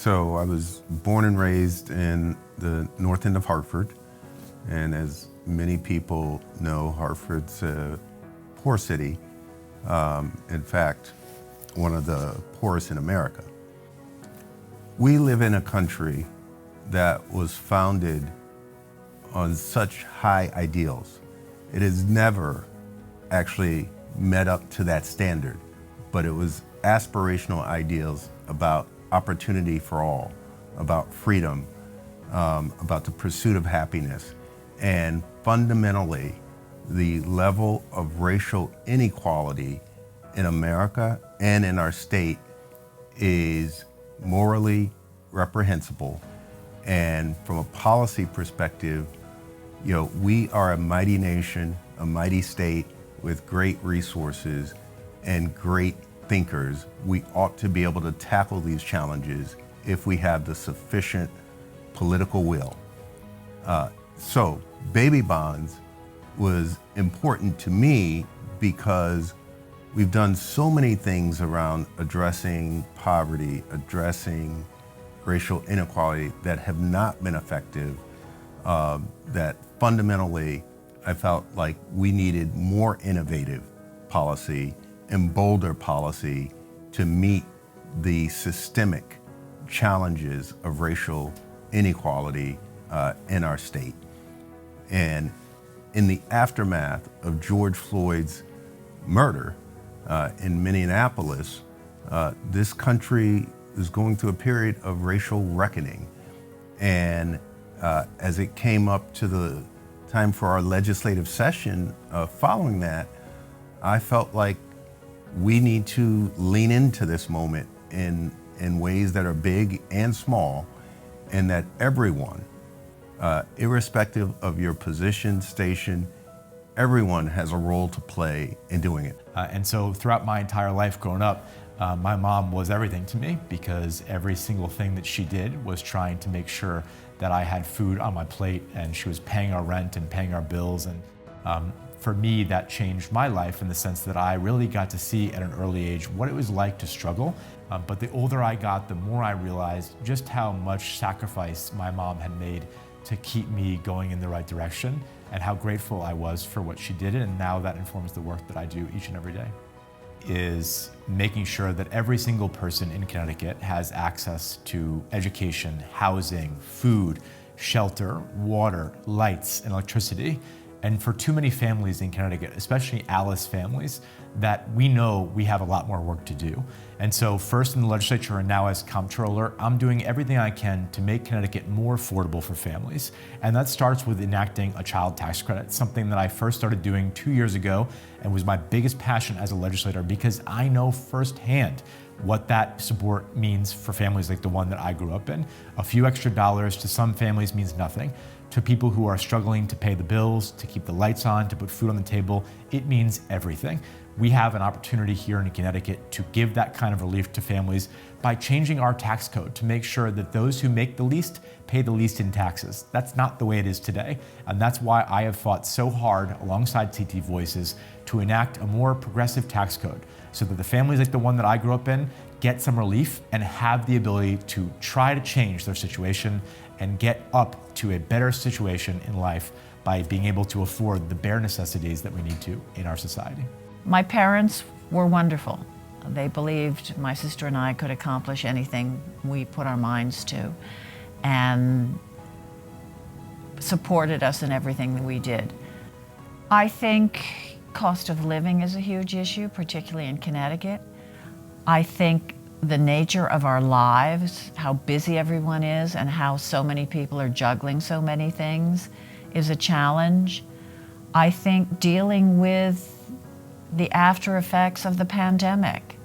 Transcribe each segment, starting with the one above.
So I was born and raised in the north end of Hartford, and as many people know, Hartford's a poor city. In fact, one of the poorest in America. We live in a country that was founded on such high ideals. It has never actually met up to that standard, but it was aspirational ideals about opportunity for all, about freedom, about the pursuit of happiness, and fundamentally, the level of racial inequality in America and in our state is morally reprehensible. And from a policy perspective, we are a mighty nation, a mighty state with great resources and great thinkers. We ought to be able to tackle these challenges if we have the sufficient political will. So baby bonds was important to me because we've done so many things around addressing poverty, addressing racial inequality that have not been effective, that fundamentally I felt like we needed more innovative policy and bolder policy to meet the systemic challenges of racial inequality in our state. And in the aftermath of George Floyd's murder in Minneapolis, this country is going through a period of racial reckoning. And as it came up to the time for our legislative session following that, I felt like we need to lean into this moment in ways that are big and small, and that everyone, irrespective of your position, station, everyone has a role to play in doing it. And so throughout my entire life growing up, my mom was everything to me because every single thing that she did was trying to make sure that I had food on my plate, and she was paying our rent and paying our bills. And for me, that changed my life in the sense that I really got to see at an early age what it was like to struggle. But the older I got, the more I realized just how much sacrifice my mom had made to keep me going in the right direction, and how grateful I was for what she did. And now that informs the work that I do each and every day, is making sure that every single person in Connecticut has access to education, housing, food, shelter, water, lights, and electricity. And for too many families in Connecticut, especially Alice families, that we know we have a lot more work to do. And so first in the legislature and now as comptroller, I'm doing everything I can to make Connecticut more affordable for families. And that starts with enacting a child tax credit, something that I first started doing 2 years ago and was my biggest passion as a legislator, because I know firsthand what that support means for families like the one that I grew up in. A few extra dollars to some families means nothing. To people who are struggling to pay the bills, to keep the lights on, to put food on the table, it means everything. We have an opportunity here in Connecticut to give that kind of relief to families by changing our tax code to make sure that those who make the least pay the least in taxes. That's not the way it is today. And that's why I have fought so hard alongside CT Voices to enact a more progressive tax code so that the families like the one that I grew up in get some relief and have the ability to try to change their situation and get up to a better situation in life by being able to afford the bare necessities that we need to in our society. My parents were wonderful. They believed my sister and I could accomplish anything we put our minds to, and supported us in everything that we did. I think cost of living is a huge issue, particularly in Connecticut. I think the nature of our lives, how busy everyone is and how so many people are juggling so many things is a challenge. I think dealing with the after effects of the pandemic,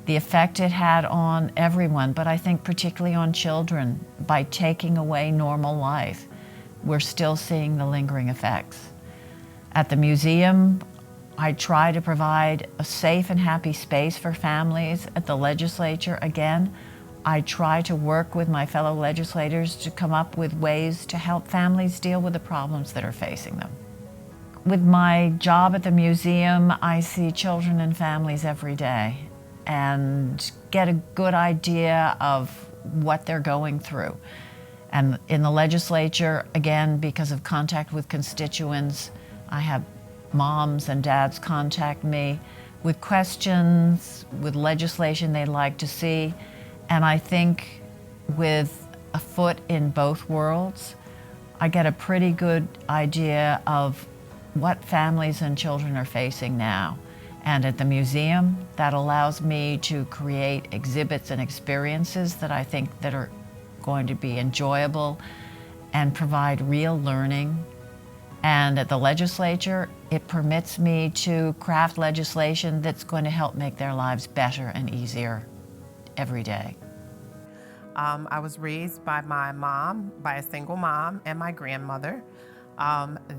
the effect it had on everyone, but I think particularly on children, by taking away normal life, we're still seeing the lingering effects. At the museum, I try to provide a safe and happy space for families. At the legislature, again, I try to work with my fellow legislators to come up with ways to help families deal with the problems that are facing them. With my job at the museum, I see children and families every day and get a good idea of what they're going through. And in the legislature, again, because of contact with constituents, I have moms and dads contact me with questions, with legislation they'd like to see. And I think with a foot in both worlds, I get a pretty good idea of what families and children are facing now. And at the museum, that allows me to create exhibits and experiences that I think that are going to be enjoyable and provide real learning. And at the legislature, it permits me to craft legislation that's going to help make their lives better and easier every day. I was raised by my mom, by a single mom, and my grandmother.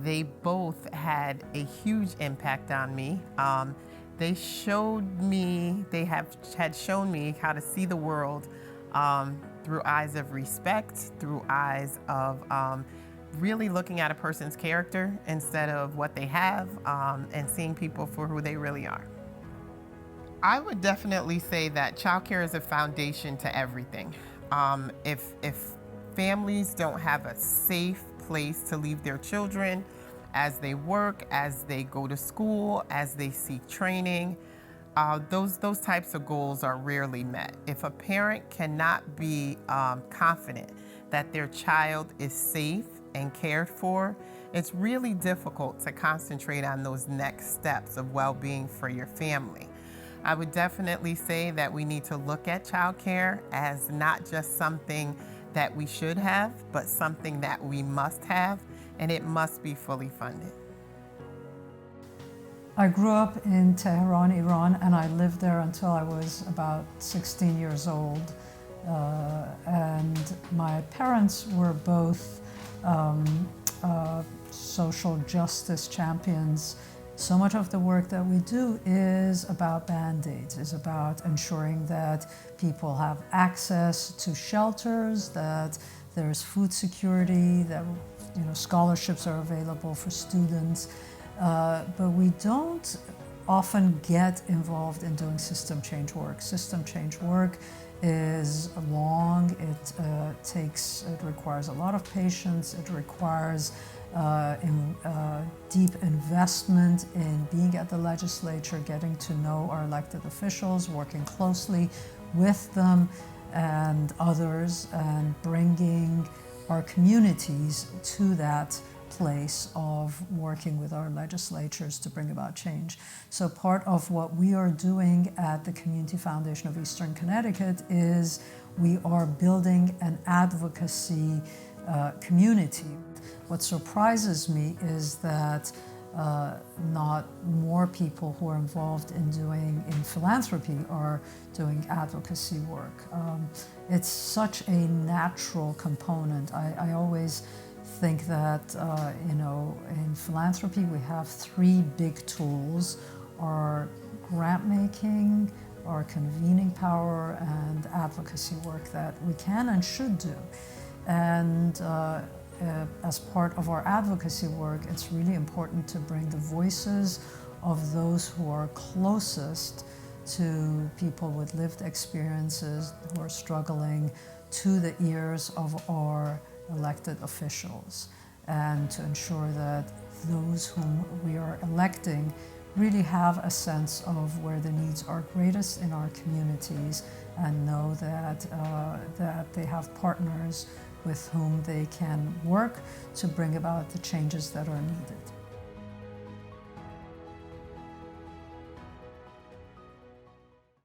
They both had a huge impact on me. They had shown me how to see the world through eyes of respect, through eyes of really looking at a person's character instead of what they have, and seeing people for who they really are. I would definitely say that childcare is a foundation to everything. If families don't have a safe place to leave their children as they work, as they go to school, as they seek training, those types of goals are rarely met. If a parent cannot be confident that their child is safe and cared for, it's really difficult to concentrate on those next steps of well-being for your family. I would definitely say that we need to look at childcare as not just something that we should have, but something that we must have, and it must be fully funded. I grew up in Tehran, Iran, and I lived there until I was about 16 years old. And my parents were both social justice champions. So much of the work that we do is about Band-Aids, is about ensuring that people have access to shelters, that there's food security, that scholarships are available for students. But we don't often get involved in doing system change work. System change work is long, it requires a lot of patience, it requires deep investment in being at the legislature, getting to know our elected officials, working closely with them and others, and bringing our communities to that place of working with our legislatures to bring about change. So part of what we are doing at the Community Foundation of Eastern Connecticut is we are building an advocacy community. What surprises me is that not more people who are involved in philanthropy are doing advocacy work. It's such a natural component. I always think that in philanthropy we have three big tools: our grant making, our convening power, and advocacy work that we can and should do. And as part of our advocacy work, it's really important to bring the voices of those who are closest to people with lived experiences who are struggling to the ears of our elected officials, and to ensure that those whom we are electing really have a sense of where the needs are greatest in our communities, and know that they have partners with whom they can work to bring about the changes that are needed.